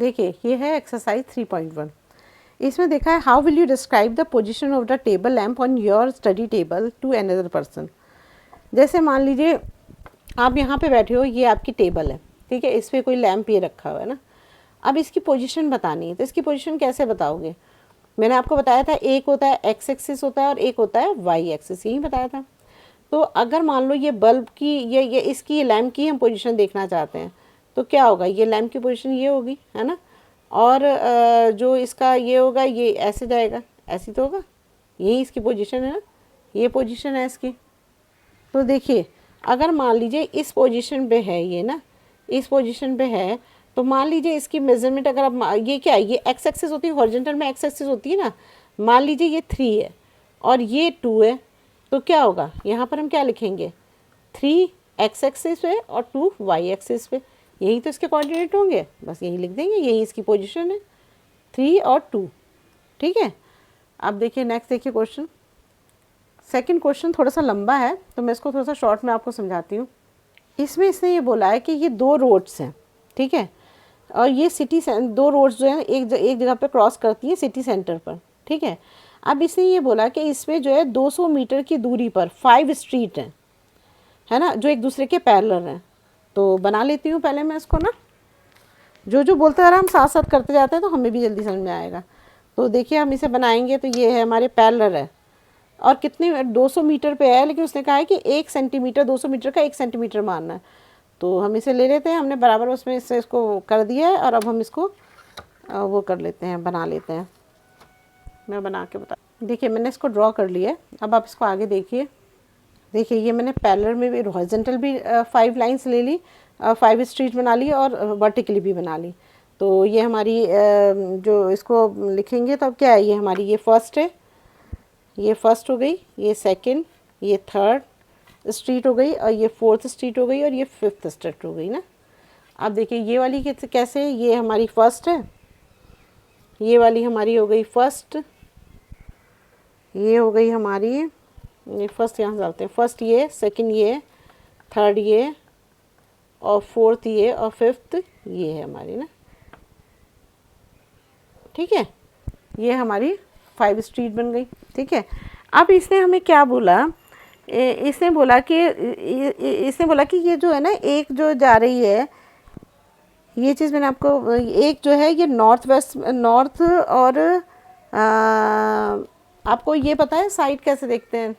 देखिए ये है एक्सरसाइज 3.1। इसमें देखा है how will you describe the position of the table lamp on your study table to another person. जैसे मान लीजिए आप यहाँ पे बैठे हो, ये आपकी टेबल है, ठीक है, इस पर कोई लैम्प ये रखा हुआ है ना। अब इसकी पोजीशन बतानी है, तो इसकी पोजीशन कैसे बताओगे? मैंने आपको बताया था एक होता है एक्स एक्सिस होता है और एक होता है वाई एक्सिस, यही बताया था। तो अगर मान लो ये बल्ब की ये इसकी लैम्प की हम पोजीशन देखना चाहते हैं तो क्या होगा, ये लैम्प की पोजीशन ये होगी, है ना, और जो इसका ये होगा ये ऐसे जाएगा, ऐसी तो होगा, यही इसकी पोजीशन है ना, ये पोजीशन है इसकी। तो देखिए अगर मान लीजिए इस पोजीशन पे है ये ना, इस पोजीशन पे है, तो मान लीजिए इसकी मेजरमेंट अगर आप ये क्या है, ये एक्स एक्सिस होती है, हॉरिजॉन्टल में एक्स एक्सिस होती है ना, मान लीजिए ये 3 है और ये 2 है, तो क्या होगा यहाँ पर हम क्या लिखेंगे, 3 एक्स एक्सिस पे और 2 वाई एक्सिस पे, यही तो इसके कोऑर्डिनेट होंगे, बस यही लिख देंगे, यही इसकी पोजीशन है 3 और 2, ठीक है। अब देखिए नेक्स्ट देखिए क्वेश्चन। सेकंड क्वेश्चन थोड़ा सा लंबा है तो मैं इसको थोड़ा सा शॉर्ट में आपको समझाती हूँ। इसमें इसने ये बोला है कि ये 2 रोड्स हैं, ठीक है, और ये सिटी 2 रोड्स जो हैं एक जगह पे क्रॉस करती है सिटी सेंटर पर, ठीक है। अब इसने ये बोला कि इसमें जो है 200 मीटर की दूरी पर 5 स्ट्रीट हैं, है ना, जो एक दूसरे के पैरेलल हैं। तो बना लेती हूँ पहले मैं इसको ना, जो जो बोलते जा रहा हम साथ साथ करते जाते हैं तो हमें भी जल्दी समझ में आएगा। तो देखिए हम इसे बनाएंगे, तो ये है हमारे पैरेलल है और कितने 200 मीटर पे है, लेकिन उसने कहा है कि 1 सेंटीमीटर, 200 मीटर का 1 सेंटीमीटर मानना है। तो हम इसे ले लेते हैं, हमने बराबर उसमें इससे इसको कर दिया है और अब हम इसको वो कर लेते हैं, बना लेते हैं। मैं बना के बता, देखिए मैंने इसको ड्रॉ कर लिया है। अब आप इसको आगे देखिए, देखिए ये मैंने पैरेलल में भी, हॉरिजॉन्टल भी 5 लाइंस ले ली, 5 स्ट्रीट बना ली और वर्टिकली भी बना ली। तो ये हमारी जो इसको लिखेंगे तो अब क्या है, ये हमारी ये फर्स्ट है, ये फर्स्ट हो गई, ये सेकंड, ये थर्ड स्ट्रीट हो गई और ये फोर्थ स्ट्रीट हो गई और ये फिफ्थ स्ट्रीट हो गई ना। अब देखिए ये वाली कैसे है, ये हमारी फर्स्ट है, ये वाली हमारी हो गई फर्स्ट, ये हो गई हमारी, ये फर्स्ट यहाँ से डालते हैं, फर्स्ट ये, सेकंड ये, थर्ड ये और फोर्थ ये और फिफ्थ ये है हमारी ना, ठीक है। ये हमारी 5 स्ट्रीट बन गई, ठीक है। अब इसने हमें क्या बोला, इसने बोला कि ये जो है ना, एक जो जा रही है, ये चीज़ मैंने आपको, एक जो है ये नॉर्थ और आपको ये पता है साइड कैसे देखते हैं,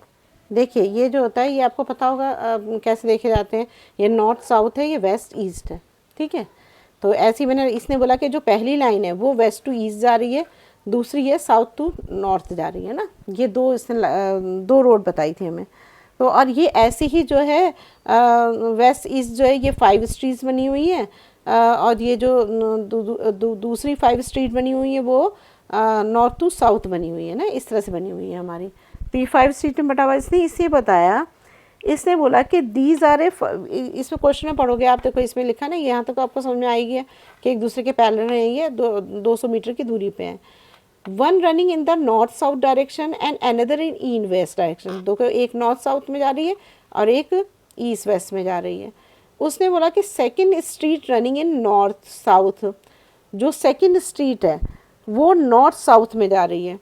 देखिए ये जो होता है ये आपको पता होगा कैसे देखे जाते हैं, ये नॉर्थ साउथ है, ये वेस्ट ईस्ट है, ठीक है। तो ऐसे ही मैंने, इसने बोला कि जो पहली लाइन है वो वेस्ट टू ईस्ट जा रही है, दूसरी है साउथ टू नॉर्थ जा रही है ना, ये इसने 2 रोड बताई थी हमें। तो और ये ऐसे ही जो है वेस्ट ईस्ट जो है ये 5 स्ट्रीट्स बनी हुई है और ये जो दूसरी 5 स्ट्रीट बनी हुई है वो नॉर्थ टू साउथ बनी हुई है ना, इस तरह से बनी हुई है हमारी। तो 5 स्ट्रीट में बटा हुआ, इसने इसे बताया, इसने बोला कि दीज आर इसमें क्वेश्चन में पढ़ोगे आप, देखो इसमें लिखा ना, यहाँ तक तो आपको समझ में आएगी है कि एक दूसरे के पैरेलल है, ये 200 मीटर की दूरी पे है। One running in the north south direction and another in west direction, दो एक नॉर्थ साउथ में जा रही है और एक ईस्ट वेस्ट में जा रही है। उसने बोला कि second street running in north south, जो सेकेंड स्ट्रीट है वो नॉर्थ साउथ में जा रही है।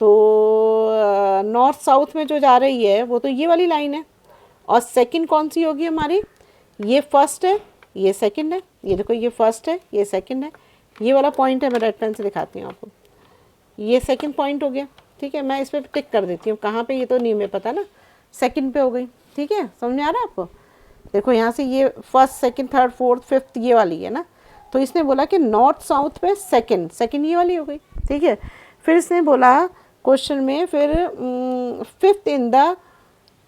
तो नॉर्थ साउथ में जो जा रही है वो तो ये वाली लाइन है, और सेकंड कौन सी होगी हमारी, ये फर्स्ट है, ये सेकंड है, ये देखो ये फर्स्ट है, ये सेकंड है, ये वाला पॉइंट है, मैं रेड पेन से दिखाती हूँ आपको, ये सेकंड पॉइंट हो गया, ठीक है। मैं इस पर टिक कर देती हूँ, कहाँ पे ये तो नहीं मैं पता ना, सेकंड पे हो गई, ठीक है, समझ में आ रहा है आपको। देखो यहाँ से ये first second third fourth fifth ये वाली है ना, तो इसने बोला कि नॉर्थ साउथ पे सेकंड ये वाली हो गई, ठीक है। फिर इसने बोला क्वेश्चन में, फिर fifth in the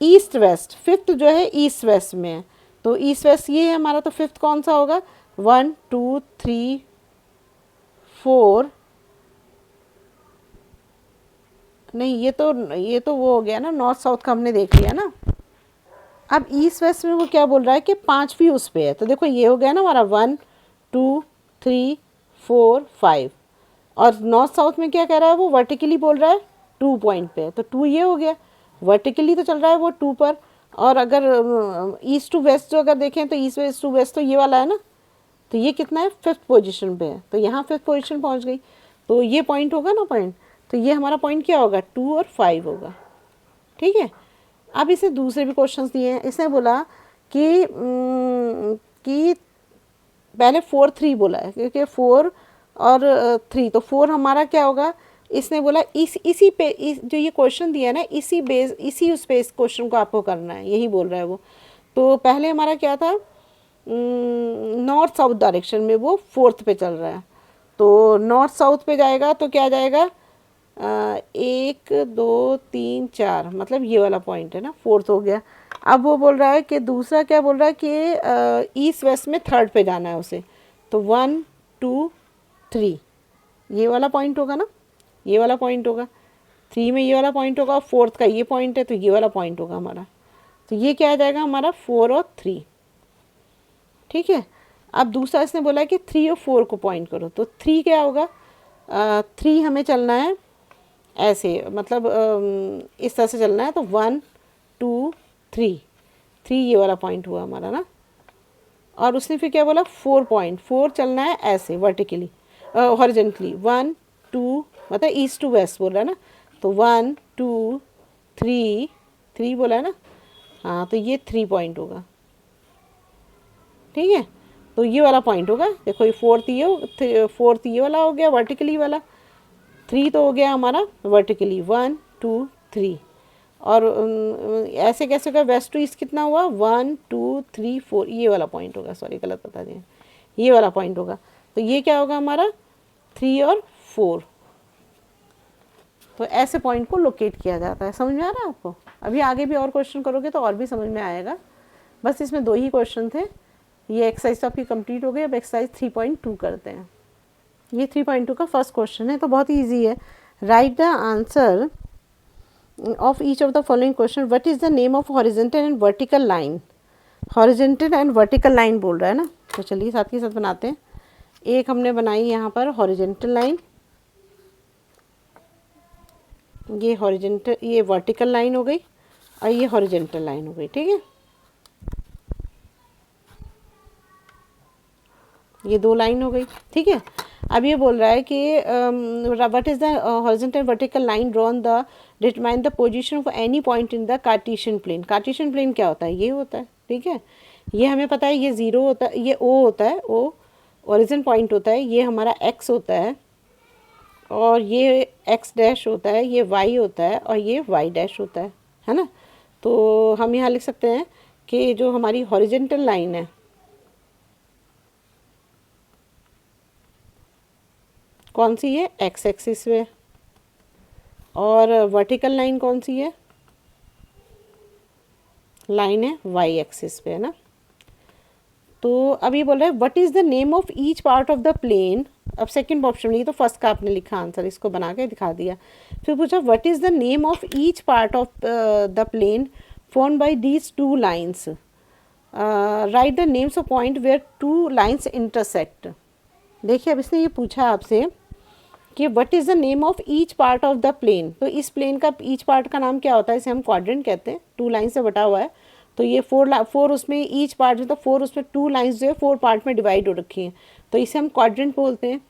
east west, fifth जो है ईस्ट वेस्ट में है, तो ईस्ट वेस्ट ये है हमारा, तो फिफ्थ कौन सा होगा, 1 2 3 4, नहीं ये तो वो हो गया ना, नॉर्थ साउथ का हमने देख लिया ना। अब ईस्ट वेस्ट में वो क्या बोल रहा है कि 5 भी उस पे है, तो देखो ये हो गया ना हमारा 1 2 3 4 5, और नॉर्थ साउथ में क्या कह रहा है, वो वर्टिकली बोल रहा है 2 पॉइंट पे, तो 2 ये हो गया, वर्टिकली तो चल रहा है वो 2 पर। और अगर ईस्ट टू वेस्ट जो अगर देखें तो ईस्ट वेस्ट टू वेस्ट तो ये वाला है ना, तो ये कितना है, 5th पोजीशन पे है, तो यहाँ 5th पोजीशन पहुँच गई, तो ये पॉइंट होगा ना पॉइंट, तो ये हमारा पॉइंट क्या होगा, 2 और 5 होगा। ठीक है, अब इसे दूसरे भी क्वेश्चंस दिए हैं। इसने बोला कि पहले 4 3 बोला है, क्योंकि 4 और 3, तो 4 हमारा क्या होगा, इसने बोला इसी पे जो ये क्वेश्चन दिया है ना, इसी उस पे इस क्वेश्चन को आपको करना है, यही बोल रहा है वो। तो पहले हमारा क्या था, नॉर्थ साउथ डायरेक्शन में, वो 4th पे चल रहा है, तो नॉर्थ साउथ पे जाएगा तो क्या जाएगा, 1 2 3 4, मतलब ये वाला पॉइंट है ना, 4th हो गया। अब वो बोल रहा है कि दूसरा क्या बोल रहा है कि ईस्ट वेस्ट में 3rd पे जाना है उसे, तो 1 2 3 ये वाला पॉइंट होगा ना, ये वाला पॉइंट होगा, 3 में ये वाला पॉइंट होगा, 4th का ये पॉइंट है, तो ये वाला पॉइंट होगा हमारा। तो ये क्या आ जाएगा हमारा, 4 और 3। ठीक है, अब दूसरा इसने बोला है कि 3 और 4 को पॉइंट करो, तो 3 क्या होगा, 3 हमें चलना है ऐसे, मतलब इस तरह से चलना है, तो 1 2 3 3 ये वाला पॉइंट हुआ हमारा ना। और उसने फिर क्या बोला, 4 चलना है ऐसे वर्टिकली, हॉरिजेंटली, 1 2, मतलब ईस्ट टू वेस्ट बोल रहा है ना, तो 1 2 3 3 बोला है ना, हाँ, तो ये 3 पॉइंट होगा। ठीक है, तो ये वाला पॉइंट होगा, देखो ये 4th ये वाला हो गया वर्टिकली वाला, 3 तो हो गया हमारा वर्टिकली, 1 2 3, और ऐसे कैसे होगा, वेस्ट टू ईस्ट कितना हुआ, 1 2 3 4, ये वाला पॉइंट होगा, सॉरी गलत बता दिया, ये वाला पॉइंट होगा। तो ये क्या होगा हमारा, 3 और 4। तो ऐसे पॉइंट को लोकेट किया जाता है। समझ में आ रहा है आपको? अभी आगे भी और क्वेश्चन करोगे तो और भी समझ में आएगा। बस इसमें 2 ही क्वेश्चन थे। ये एक्सरसाइज तो आपकी कंप्लीट हो गई। अब एक्सरसाइज 3.2 करते हैं। ये 3.2 का फर्स्ट क्वेश्चन है, तो बहुत ईजी है। Right the answer of each of the following question. What is the name of horizontal and vertical line. Horizontal and vertical line बोल रहा है ना, तो चलिए साथ के साथ बनाते हैं। एक हमने बनाई यहाँ पर हॉरिजॉन्टल लाइन, ये हॉरिजॉन्टल, ये वर्टिकल लाइन हो गई, और ये हॉरिजॉन्टल लाइन हो गई। ठीक है, ये 2 लाइन हो गई। ठीक है, अब ये बोल रहा है कि what is the horizontal vertical line drawn the determine the position of any point in the Cartesian plane. Cartesian plane क्या होता है, ये होता है। ठीक है, ये हमें पता है, ये 0 होता है, ये O होता है, O ओरिजिन पॉइंट होता है, ये हमारा X होता है, और ये X डैश होता है, ये Y होता है, और ये Y डैश होता है ना। तो हम यहाँ लिख सकते हैं कि जो हमारी हॉरिजॉन्टल लाइन है, कौन सी है, X एक्सिस पे, और वर्टिकल लाइन कौन सी है, लाइन है Y एक्सिस पे, है ना। तो अब ये बोल रहा है what is the name of each part of the plane. अब सेकंड ऑप्शन, ये तो फर्स्ट का आपने लिखा आंसर, इसको बना के दिखा दिया। फिर पूछा what is the name of each part of the plane form by these 2 lines. Write the names of point where 2 lines intersect. देखिए, अब इसने ये पूछा आपसे कि what is the name of each part of the plane. तो इस plane का ईच पार्ट का नाम क्या होता है, इसे हम क्वाड्रेंट कहते हैं। 2 लाइन से बटा हुआ है, तो ये 4 उसमें ईच पार्ट में, तो 4 उसमें 2 लाइन्स जो है 4 पार्ट में डिवाइड हो रखी हैं, तो इसे हम क्वाड्रेंट बोलते हैं।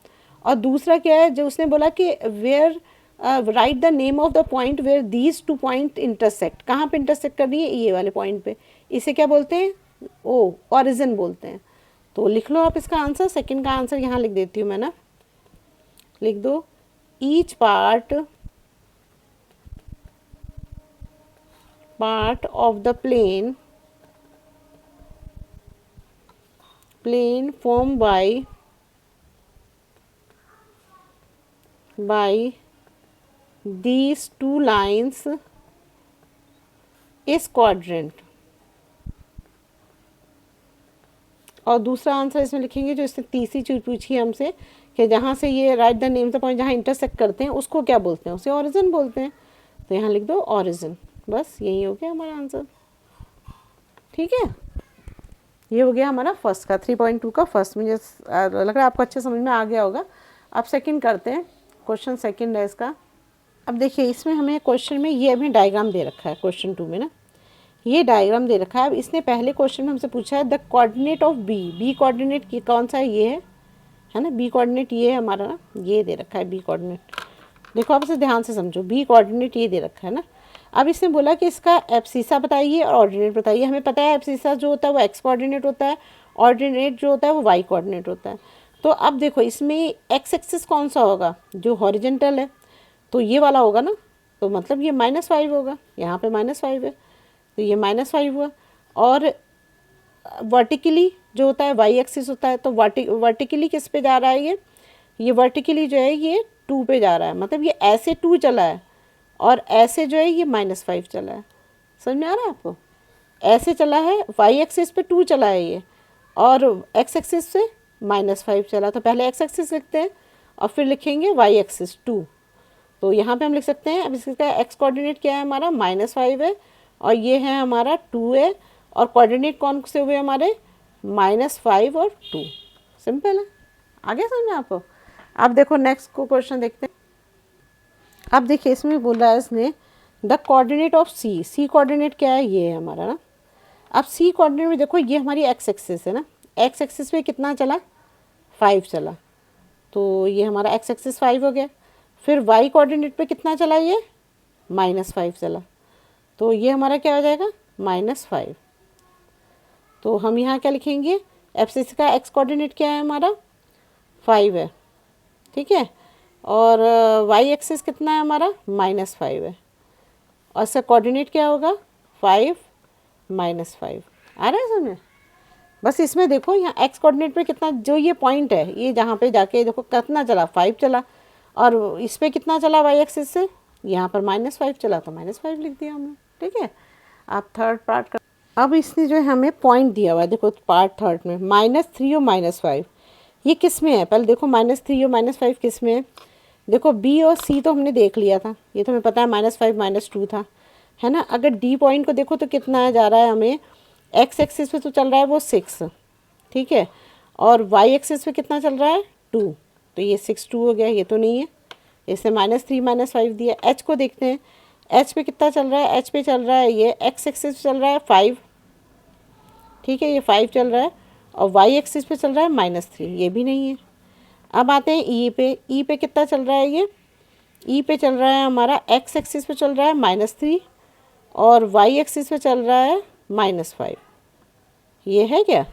और दूसरा क्या है, जो उसने बोला कि where write the name of the point where these 2 point intersect. कहाँ पे इंटरसेक्ट कर रही है, ये वाले पॉइंट पे, इसे क्या बोलते हैं, ओ ऑरिजिन बोलते हैं। तो लिख लो आप इसका आंसर। सेकंड का आंसर यहाँ लिख देती हूँ मैं ना, लिख दो each part of the plane formed by these 2 lines is quadrant। और दूसरा आंसर इसमें लिखेंगे जो इसने तीसरी चीज पूछी है हमसे कि जहाँ से ये right the name the point जहाँ इंटरसेक्ट करते हैं उसको क्या बोलते हैं, उसे ऑरिजिन बोलते हैं। तो यहाँ लिख दो ऑरिजिन। बस यही हो गया हमारा आंसर। ठीक है, ये हो गया हमारा फर्स्ट का 3.2 का फर्स्ट। मुझे लग रहा है आपको अच्छे समझ में आ गया होगा। अब सेकंड करते हैं। क्वेश्चन सेकंड है इसका। अब देखिए, इसमें हमें क्वेश्चन में ये अभी डायग्राम दे रखा है क्वेश्चन 2 में ना, ये डायग्राम दे रखा है। अब इसने पहले क्वेश्चन में हमसे पूछा है the coordinate of B coordinate की कौन सा है, ये है ना, बी कोऑर्डिनेट ये है हमारा ना, ये दे रखा है बी कोऑर्डिनेट। देखो आप इसे ध्यान से समझो, बी कोऑर्डिनेट ये दे रखा है ना। अब इसने बोला कि इसका एब्सिसा बताइए और ऑर्डिनेट बताइए। हमें पता है एब्सिसा जो होता है वो एक्स कोऑर्डिनेट होता है, ऑर्डिनेट जो होता है वो वाई कोऑर्डिनेट होता है। तो अब देखो इसमें एक्स एक्सिस कौन सा होगा, जो हॉरिजेंटल है, तो ये वाला होगा ना, तो मतलब ये -5 होगा, यहाँ पे -5 है तो ये -5 हुआ। और वर्टिकली जो होता है वाई एक्सिस होता है, तो वर्टिकली किस पे जा रहा है, ये वर्टिकली जो है ये 2 पे जा रहा है, मतलब ये ऐसे 2 चला है और ऐसे जो है ये -5 चला है। समझ में आ रहा है आपको, ऐसे चला है वाई एक्सिस पे 2 चला है ये, और एक्स एक्सिस से -5 चला। तो पहले एक्स एक्सिस लिखते हैं और फिर लिखेंगे वाई एक्सिस 2। तो यहाँ पे हम लिख सकते हैं, अब इसका एक्स कोऑर्डिनेट क्या है हमारा, -5 है, और ये है हमारा 2 है, और कोऑर्डिनेट कौन से हुए हमारे, -5 और 2। सिंपल है, आगे समझ में आपको। अब देखो नेक्स्ट को क्वेश्चन देखते हैं। अब देखिए इसमें बोला है इसने the coordinate of C, C coordinate क्या है, ये है हमारा ना। अब सी कोऑर्डिनेट में देखो ये हमारी एक्स एक्सिस है ना, एक्स एक्सिस पे कितना चला, 5 चला, तो ये हमारा एक्स एक्सिस 5 हो गया। फिर वाई कोऑर्डिनेट पे कितना चला, ये -5 चला, तो ये हमारा क्या हो जाएगा, -5। तो हम यहाँ क्या लिखेंगे, एब्सिस का एक्स कोऑर्डिनेट क्या है हमारा, 5 है, ठीक है, और वाई एक्सिस कितना है हमारा, -5 है, और इसका कोऑर्डिनेट क्या होगा, 5 -5। आ रहा है समझ। बस इसमें देखो यहाँ एक्स कोऑर्डिनेट पे कितना, जो ये पॉइंट है ये जहाँ पे जाके देखो कितना चला, 5 चला, और इस पे कितना चला वाई एक्सिस से, यहाँ पर -5 चला, तो -5 लिख दिया हमने, ठीक है। आप थर्ड पार्ट कर। अब इसने जो है हमें पॉइंट दिया हुआ है, देखो पार्ट थर्ड में -3 और -5, ये किस में है, पहले देखो -3 और -5 किस में है। देखो बी और सी तो हमने देख लिया था, ये तो हमें पता है -5 -2 था, है ना। अगर डी पॉइंट को देखो तो कितना जा रहा है हमें, एक्स एक्सिस पे तो चल रहा है वो 6, ठीक है, और वाई एक्सिस पे कितना चल रहा है 2, तो ये 6 2 हो गया, ये तो नहीं है, इससे -3 -5 दिया। एच को देखते हैं, एच पे कितना चल रहा है, एच पे चल रहा है ये एक्स एक्सिस पे चल रहा है 5, ठीक है, ये 5 चल रहा है, और वाई एक्सिस पे चल रहा है -3, ये भी नहीं है। अब आते हैं ई पे, ई पे कितना चल रहा है, ये ई पे चल रहा है हमारा एक्स एक्सिस पे चल रहा है -3, और वाई एक्सिस पे चल रहा है -5, ये है क्या,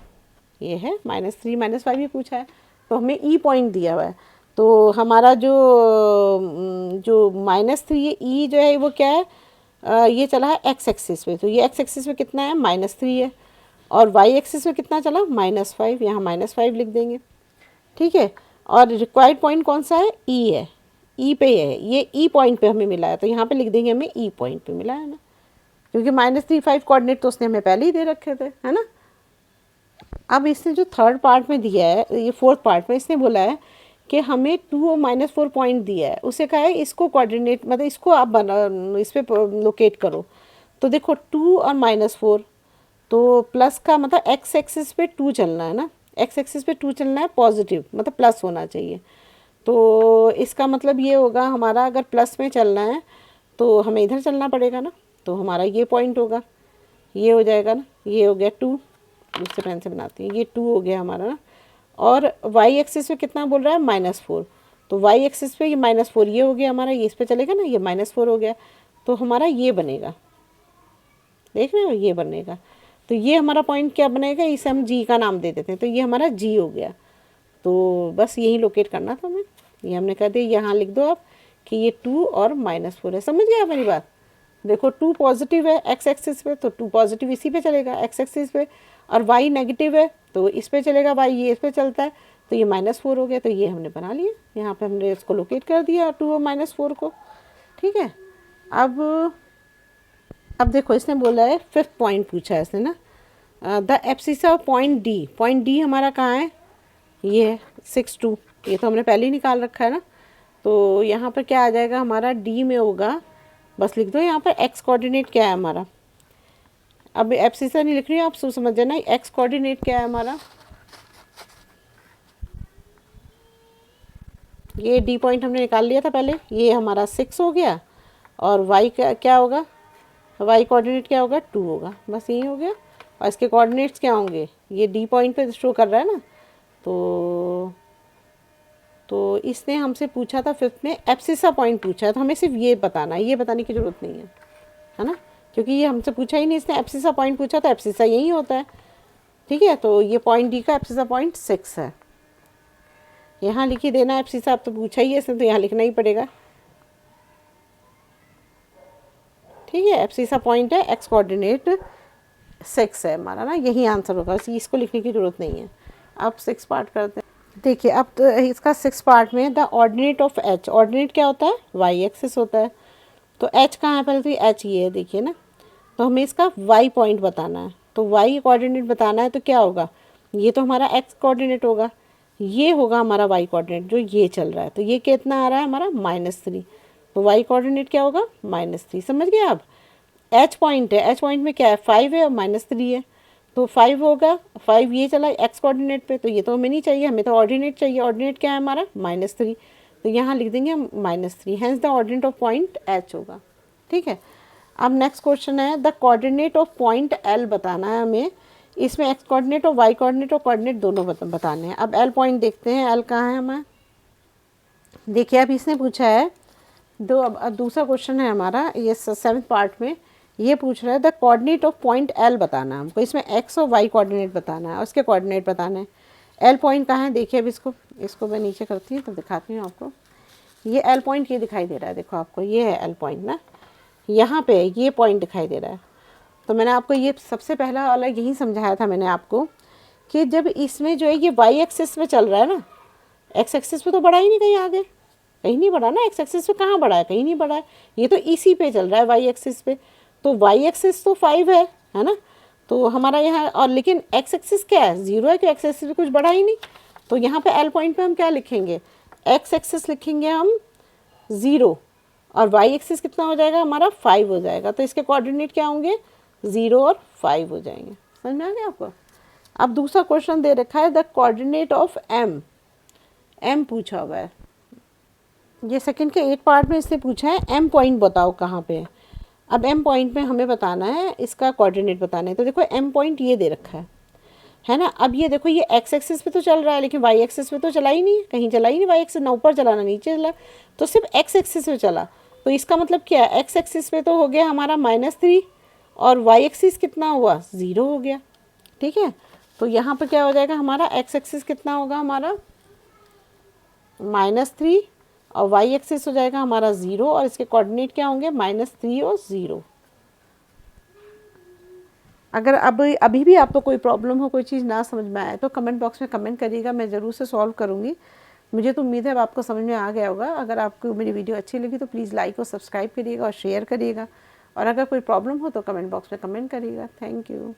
ये है -3 -5 ही पूछा है, तो हमें ई पॉइंट दिया हुआ है। तो हमारा जो -3 ये ई जो है वो क्या है, ये चला है एक्स एक्सिस पे, तो ये एक्स एक्सिस पे कितना है, -3 है, और वाई एक्सिस पे कितना चला, -5, यहाँ -5 लिख देंगे, ठीक है। और रिक्वायर्ड पॉइंट कौन सा है, ई है, ई पे है, ये ई पॉइंट पे हमें मिला है, तो यहाँ पे लिख देंगे हमें ई पॉइंट पे मिला है ना, क्योंकि -3 5 कोऑर्डिनेट तो उसने हमें पहले ही दे रखे थे, है ना। अब इसने जो थर्ड पार्ट में दिया है, ये फोर्थ पार्ट में इसने बोला है कि हमें 2 और -4 पॉइंट दिया है, उसे कहा है इसको कोऑर्डिनेट, मतलब इसको आप बना, इस पर लोकेट करो। तो देखो 2 और -4, तो प्लस का मतलब एक्स एक्सिस पे 2 चलना है ना, एक्स एक्सिस पे 2 चलना है, पॉजिटिव मतलब प्लस होना चाहिए। तो इसका मतलब ये होगा हमारा, अगर प्लस में चलना है तो हमें इधर चलना पड़ेगा ना, तो हमारा ये पॉइंट होगा, ये हो जाएगा ना, ये हो गया 2, दूसरे पेन से बनाते हैं, ये 2 हो गया हमारा ना। और वाई एक्सिस पे कितना बोल रहा है, -4, तो वाई एक्सिस पे ये -4, ये हो गया हमारा, ये इस पे चलेगा ना, ये -4 हो गया, तो हमारा ये बनेगा, देख रहे हो, ये बनेगा। तो ये हमारा पॉइंट क्या बनेगा, इसे हम जी का नाम दे देते हैं, तो ये हमारा जी हो गया। तो बस यही लोकेट करना था हमें, ये हमने कह दिया, यहाँ लिख दो आप कि ये 2 और -4 है। समझ गया मेरी बात। देखो 2 पॉजिटिव है एक्स एक्सिस पे, तो 2 पॉजिटिव इसी पे चलेगा एक्स एक्सिस पे, और वाई नेगेटिव है तो इस पे चलेगा, वाई ये इस पे चलता है, तो ये -4 हो गया। तो ये हमने बना लिया, यहाँ पे हमने इसको लोकेट कर दिया 2 और -4 को, ठीक है। अब देखो इसने बोला है, फिफ्थ पॉइंट पूछा है इसने ना, the abscissa of point D हमारा कहाँ है, ये है 6 2, ये तो हमने पहले ही निकाल रखा है ना। तो यहाँ पर क्या आ जाएगा हमारा, डी में होगा, बस लिख दो यहाँ पर एक्स कोऑर्डिनेट क्या है हमारा। अब एब्सिसा नहीं लिख रही, आप समझ जाना एक्स कोऑर्डिनेट क्या है हमारा, ये डी पॉइंट हमने निकाल लिया था पहले, ये हमारा 6 हो गया, और वाई क्या होगा, वाई कोऑर्डिनेट क्या होगा 2 होगा, बस यही हो गया। और इसके कोऑर्डिनेट्स क्या होंगे, ये डी पॉइंट पे शो कर रहा है ना, तो इसने हमसे पूछा था फिफ्थ में एब्सिसा पॉइंट पूछा है, तो हमें सिर्फ ये बताना है, ये बताने की ज़रूरत नहीं है ना, क्योंकि ये हमसे पूछा ही नहीं, इसने एब्सिसा पॉइंट पूछा तो एब्सिसा यही होता है। ठीक है, तो ये पॉइंट डी का एब्सिसा पॉइंट 6 है, यहाँ लिख ही देना एब्सिसा, अब तो पूछा ही है इसने तो यहाँ लिखना ही पड़ेगा। ठीक है, एब्सिसा पॉइंट है, एक्स कोऑर्डिनेट 6 है हमारा ना, यही आंसर होगा, इसको लिखने की ज़रूरत नहीं है। अब 6 पार्ट करते हैं। देखिए अब तो इसका 6 पार्ट में the ordinate of H, ordinate क्या होता है, वाई एक्सिस होता है। तो एच कहाँ है, पहले तो एच ये है, देखिए ना, तो हमें इसका वाई पॉइंट बताना है, तो वाई कोऑर्डिनेट बताना है, तो क्या होगा, ये तो हमारा एक्स कोऑर्डिनेट होगा, ये होगा हमारा वाई कोऑर्डिनेट जो ये चल रहा है, तो ये कितना आ रहा है हमारा -3, तो वाई कोऑर्डिनेट क्या होगा -3, समझ गए आप। एच पॉइंट है, एच पॉइंट में क्या है 5 है और -3 है, तो 5 होगा, 5 ये चला एक्स कोऑर्डिनेट पे, तो ये तो हमें नहीं चाहिए, हमें तो ऑर्डिनेट चाहिए, ऑर्डिनेट क्या है हमारा -3, तो यहाँ लिख देंगे -3, hence the ordinate of point H होगा। ठीक है, अब नेक्स्ट क्वेश्चन है the coordinate of point L बताना है हमें, इसमें एक्स कोऑर्डिनेट और वाई कोऑर्डिनेट और कोऑर्डिनेट दोनों बताने हैं। अब एल पॉइंट देखते हैं, एल कहाँ है हमारा, देखिए अब इसने पूछा है अब दूसरा क्वेश्चन है हमारा, ये 7th पार्ट में ये पूछ रहा है the coordinate of point L बताना है हमको, इसमें एक्स और वाई कोऑर्डिनेट बताना है और उसके कोऑर्डिनेट बताना है। एल पॉइंट कहाँ है, देखिए अब इसको मैं नीचे करती हूँ तो दिखाती हूँ आपको, ये एल पॉइंट ये दिखाई दे रहा है, देखो आपको ये है एल पॉइंट ना, यहाँ पे ये पॉइंट दिखाई दे रहा है। तो मैंने आपको ये सबसे पहला वाला यही समझाया था मैंने आपको कि जब इसमें जो है ये वाई एक्सिस पे चल रहा है ना, एक्स एक्सिस पे तो बढ़ा ही नहीं कहीं आगे, कहीं नहीं बढ़ा ना, एक्स एक्सिस पे कहाँ बढ़ा है, कहीं नहीं बढ़ा है, ये तो इसी पे चल रहा है वाई एक्सिस पे, तो वाई एक्सिस तो 5 है ना, तो हमारा यहाँ और लेकिन एक्स एक्सिस क्या है 0 है, कि एक्स एक्सिस पे कुछ बढ़ा ही नहीं, तो यहाँ पे एल पॉइंट पे हम क्या लिखेंगे, एक्स एक्सिस लिखेंगे हम 0 और वाई एक्सिस कितना हो जाएगा हमारा 5 हो जाएगा, तो इसके कोऑर्डिनेट क्या होंगे 0 और 5 हो जाएंगे। समझ में आ गया आपको। अब दूसरा क्वेश्चन दे रखा है the coordinate of M, M पूछा हुआ है, ये सेकंड के 8 पार्ट में इससे पूछा है एम पॉइंट बताओ कहाँ पे है। अब एम पॉइंट में हमें बताना है, इसका कोऑर्डिनेट बताना है, तो देखो एम पॉइंट ये दे रखा है ना। अब ये देखो ये एक्स एक्सिस पे तो चल रहा है लेकिन वाई एक्सिस पे तो चला ही नहीं, कहीं चला ही नहीं, वाई एक्सिस ना ऊपर चला ना नीचे चला, तो सिर्फ एक्स एक्सिस पे चला, तो इसका मतलब क्या है एक्स एक्सिस पे तो हो गया हमारा -3 और वाई एक्सिस कितना हुआ 0 हो गया। ठीक है, तो यहाँ पर क्या हो जाएगा हमारा एक्स एक्सिस कितना होगा हमारा -3 और वाई एक्सिस हो जाएगा हमारा 0 और इसके कोऑर्डिनेट क्या होंगे -3 और 0। अगर अभी भी आपको कोई प्रॉब्लम हो, कोई चीज़ ना समझ में आए तो कमेंट बॉक्स में कमेंट करिएगा, मैं ज़रूर से सॉल्व करूँगी। मुझे तो उम्मीद है अब आपको समझ में आ गया होगा। अगर आपको मेरी वीडियो अच्छी लगी तो प्लीज़ लाइक और सब्सक्राइब करिएगा और शेयर करिएगा, और अगर कोई प्रॉब्लम हो तो कमेंट बॉक्स में कमेंट करिएगा। Thank you.